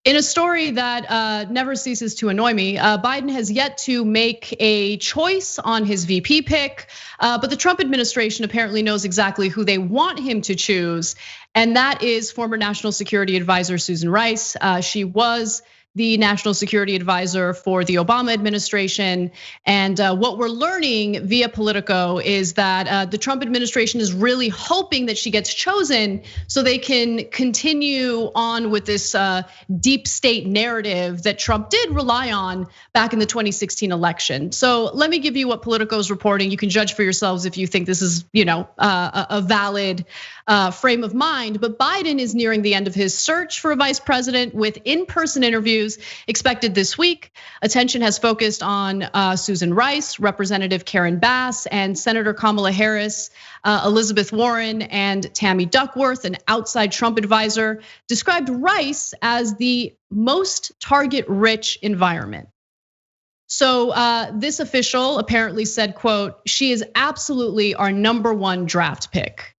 In a story that never ceases to annoy me, Biden has yet to make a choice on his VP pick, but the Trump administration apparently knows exactly who they want him to choose, and that is former National Security Advisor Susan Rice. She was the national security advisor for the Obama administration. And what we're learning via Politico is that the Trump administration is really hoping that she gets chosen so they can continue on with this deep state narrative that Trump did rely on back in the 2016 election. So let me give you what Politico is reporting. You can judge for yourselves if you think this is, a valid frame of mind. But Biden is nearing the end of his search for a vice president with in-person interviews expected this week. Attention has focused on Susan Rice, Representative Karen Bass, and Senator Kamala Harris. Elizabeth Warren and Tammy Duckworth, an outside Trump advisor, described Rice as the most target-rich environment. So this official apparently said, quote, "She is absolutely our #1 draft pick."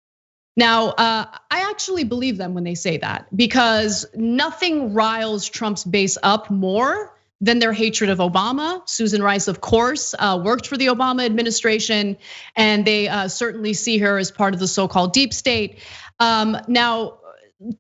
Now, I actually believe them when they say that, because nothing riles Trump's base up more than their hatred of Obama. Susan Rice, of course, worked for the Obama administration, and they certainly see her as part of the so-called deep state. Now,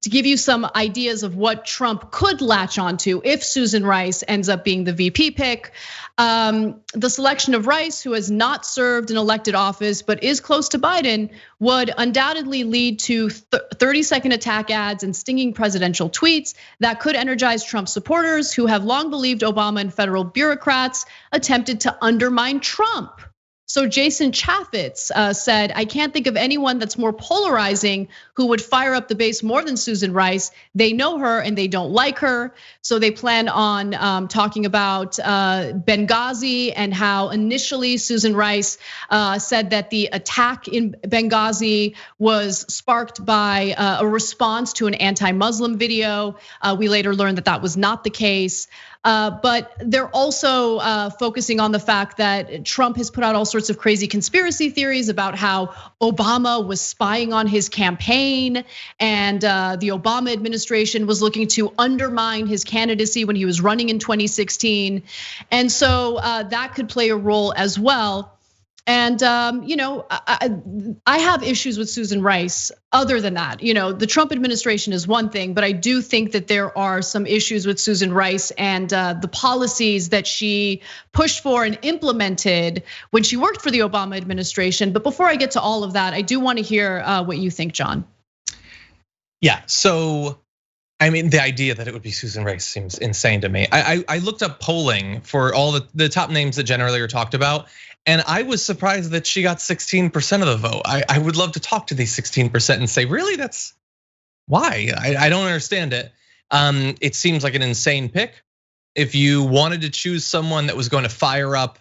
to give you some ideas of what Trump could latch onto if Susan Rice ends up being the VP pick, the selection of Rice, who has not served in elected office but is close to Biden, would undoubtedly lead to 30-second attack ads and stinging presidential tweets that could energize Trump supporters who have long believed Obama and federal bureaucrats attempted to undermine Trump. So Jason Chaffetz said, "I can't think of anyone that's more polarizing who would fire up the base more than Susan Rice. They know her and they don't like her." So they plan on talking about Benghazi and how initially Susan Rice said that the attack in Benghazi was sparked by a response to an anti-Muslim video. We later learned that that was not the case. But they're also focusing on the fact that Trump has put out all sorts of crazy conspiracy theories about how Obama was spying on his campaign, and the Obama administration was looking to undermine his candidacy when he was running in 2016. And so that could play a role as well. And I have issues with Susan Rice. Other than that, the Trump administration is one thing, but I do think that there are some issues with Susan Rice and the policies that she pushed for and implemented when she worked for the Obama administration. But before I get to all of that, I do want to hear what you think, John. Yeah, so I mean, the idea that it would be Susan Rice seems insane to me. I looked up polling for all the top names that generally are talked about, and I was surprised that she got 16% of the vote. I would love to talk to these 16% and say, really, that's why? I don't understand it. It seems like an insane pick. If you wanted to choose someone that was going to fire up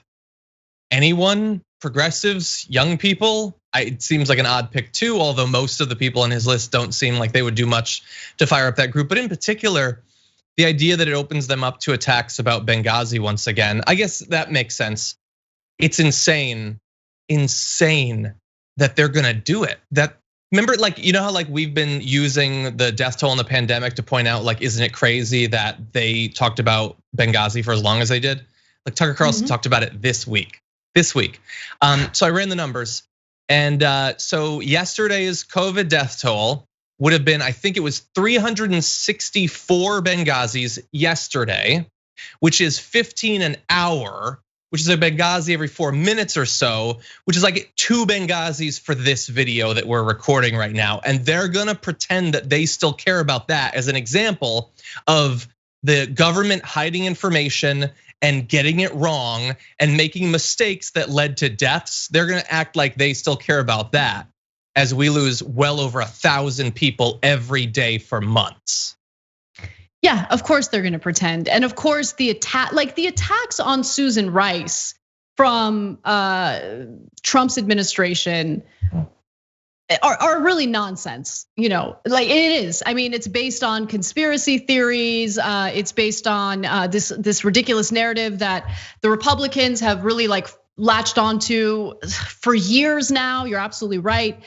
anyone, progressives, young people, it seems like an odd pick too, although most of the people on his list don't seem like they would do much to fire up that group. But in particular, the idea that it opens them up to attacks about Benghazi once again, I guess that makes sense. It's insane that they're gonna do it. Remember, like, how like we've been using the death toll in the pandemic to point out, like, isn't it crazy that they talked about Benghazi for as long as they did? Like Tucker Carlson talked about it this week. So I ran the numbers. And so yesterday's COVID death toll would have been, I think it was 364 Benghazis yesterday, which is 15 an hour, which is a Benghazi every 4 minutes or so, which is like 2 Benghazis for this video that we're recording right now. And they're gonna pretend that they still care about that as an example of the government hiding information and getting it wrong and making mistakes that led to deaths. They're gonna act like they still care about that as we lose well over 1,000 people every day for months. Yeah, of course they're gonna pretend. And of course the attacks on Susan Rice from Trump's administration are really nonsense, like it is. I mean, it's based on conspiracy theories. It's based on this ridiculous narrative that the Republicans have really like latched onto for years now. You're absolutely right.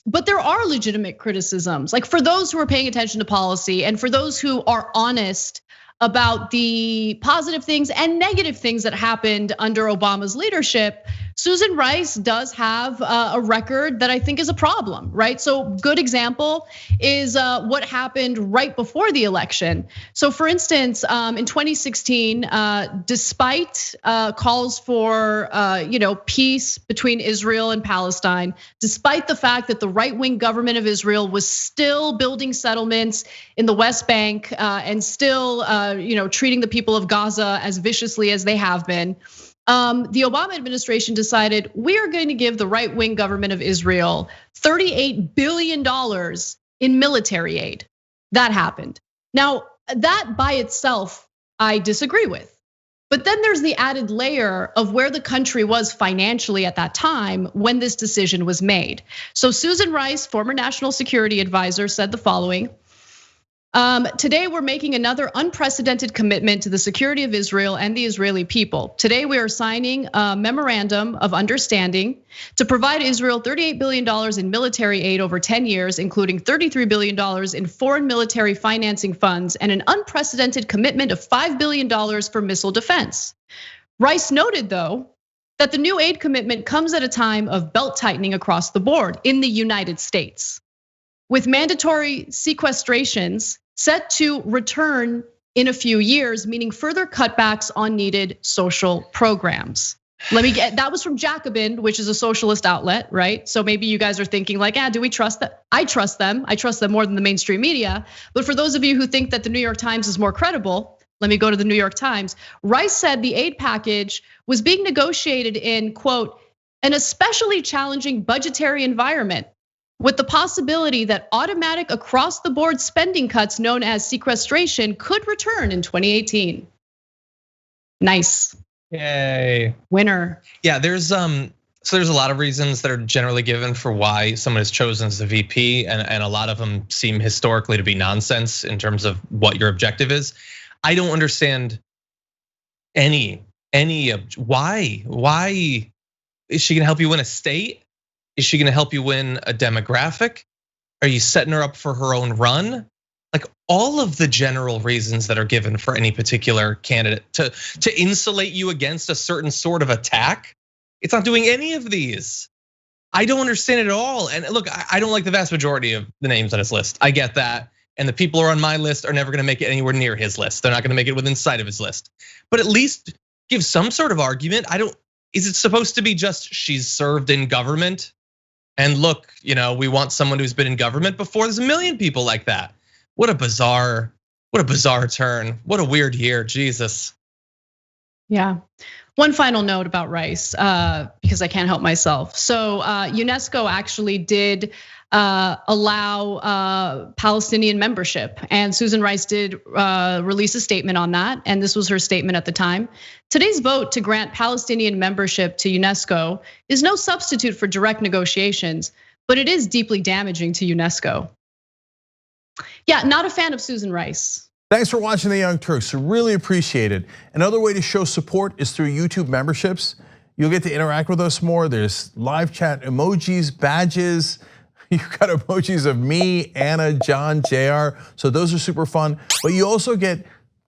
But there are legitimate criticisms, like for those who are paying attention to policy and for those who are honest about the positive things and negative things that happened under Obama's leadership. Susan Rice does have a record that I think is a problem, right? So good example is what happened right before the election. So for instance, in 2016, despite calls for peace between Israel and Palestine, despite the fact that the right-wing government of Israel was still building settlements in the West Bank and still treating the people of Gaza as viciously as they have been, the Obama administration decided we are going to give the right-wing government of Israel $38 billion in military aid. That happened. Now, that by itself, I disagree with. But then there's the added layer of where the country was financially at that time when this decision was made. So Susan Rice, former national security advisor, said the following. Today, we're making another unprecedented commitment to the security of Israel and the Israeli people. Today, we are signing a memorandum of understanding to provide Israel $38 billion in military aid over 10 years, including $33 billion in foreign military financing funds and an unprecedented commitment of $5 billion for missile defense. Rice noted, though, that the new aid commitment comes at a time of belt tightening across the board in the United States, with mandatory sequestrations set to return in a few years, meaning further cutbacks on needed social programs. That was from Jacobin, which is a socialist outlet, right? So maybe you guys are thinking like, do we trust that? I trust them. I trust them more than the mainstream media. But for those of you who think that the New York Times is more credible, let me go to the New York Times. Rice said the aid package was being negotiated in, quote, an especially challenging budgetary environment, with the possibility that automatic across the board spending cuts known as sequestration could return in 2018. Nice. Yay. Winner. Yeah, there's a lot of reasons that are generally given for why someone is chosen as the VP, and a lot of them seem historically to be nonsense in terms of what your objective is. I don't understand any of why is she gonna help you win a state? Is she gonna help you win a demographic? Are you setting her up for her own run? Like all of the general reasons that are given for any particular candidate to insulate you against a certain sort of attack, it's not doing any of these. I don't understand it at all. And look, I don't like the vast majority of the names on his list. I get that. And the people who are on my list are never gonna make it anywhere near his list. They're not gonna make it within sight of his list. But at least give some sort of argument. Is it supposed to be just she's served in government? And look, we want someone who's been in government before. There's a million people like that. What a bizarre turn. What a weird year, Jesus. Yeah. One final note about Rice, because I can't help myself. So UNESCO actually did allow Palestinian membership, and Susan Rice did release a statement on that, and this was her statement at the time. Today's vote to grant Palestinian membership to UNESCO is no substitute for direct negotiations, but it is deeply damaging to UNESCO. Yeah, not a fan of Susan Rice. Thanks for watching The Young Turks, really appreciate it. Another way to show support is through YouTube memberships. You'll get to interact with us more. There's live chat emojis, badges. You've got emojis of me, Anna, John, JR. So those are super fun. But you also get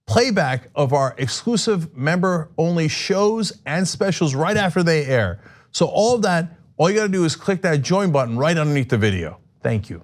playback of our exclusive member-only shows and specials right after they air. So all of that, all you gotta do is click that join button right underneath the video. Thank you.